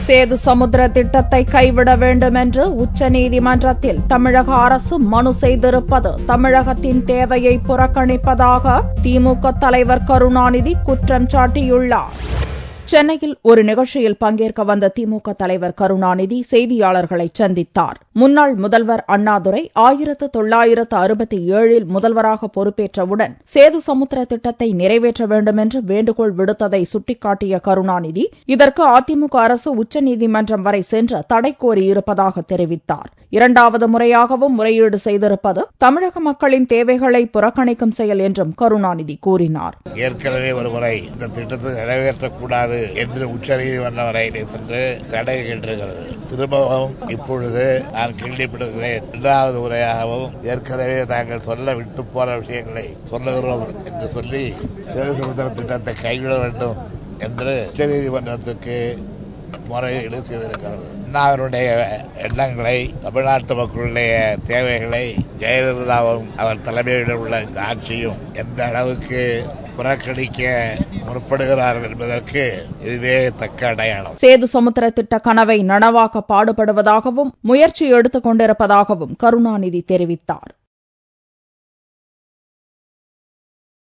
சேது சமுத்திர திட்டத்தை கைவிட வேண்டும் என்று உச்சநீதிமன்றத்தில் தமிழக அரசு மனு செய்திருப்பது தமிழகத்தின் தேவையை புறக்கணிப்பதாக திமுக தலைவர் கருணாநிதி குற்றம் சாட்டியுள்ளார். சென்னையில் ஒரு நிகழ்ச்சியில் பங்கேற்க வந்த திமுக தலைவர் கருணாநிதி செய்தியாளர்களை சந்தித்தார். முன்னாள் முதல்வர் அண்ணாதுரை 1967 முதல்வராக பொறுப்பேற்றவுடன் சேது சமுத்திர திட்டத்தை நிறைவேற்ற வேண்டும் என்று வேண்டுகோள் விடுத்ததை சுட்டிக்காட்டிய கருணாநிதி இதற்கு அதிமுக அரசு உச்சநீதிமன்றம் வரை சென்று தடை கோரியிருப்பதாக தெரிவித்தார். இரண்டாவது முறையாகவும் முறையீடு செய்திருப்பது தமிழக மக்களின் தேவைகளை புறக்கணிக்கும் செயல் என்றும் கருணாநிதி கூறினார். ஏற்கனவே ஒருமுறை இந்த திட்டத்தை நிறைவேற்றக்கூடாது என்று உச்சநீதிமன்றம் வரை சென்று தடை கேட்டிருக்கிறது. திரும்பவும் இப்பொழுது நான் கேள்விப்படுகிறேன். இரண்டாவது முறையாகவும் ஏற்கனவே தாங்கள் சொல்ல விட்டு போற விஷயங்களை சொல்லுகிறோம் என்று சொல்லி சேது சமுத்திர திட்டத்தை கைவிட வேண்டும் என்று உச்சநீதிமன்றத்துக்கு முறையீடு செய்திருக்கிறது. அண்ணாவினுடைய எண்ணங்களை, தமிழ்நாட்டு மக்களுடைய தேவைகளை ஜெயலலிதாவும் அவர் தலைமையில் உள்ள இந்த ஆட்சியும் எந்த அளவுக்கு புறக்கணிக்க முற்படுகிறார்கள் என்பதற்கு இதுவே தக்க அடையாளம். சேது சமுத்திர திட்ட கனவை நனவாக்க பாடுபடுவதாகவும் முயற்சி எடுத்துக் கொண்டிருப்பதாகவும் கருணாநிதி தெரிவித்தார்.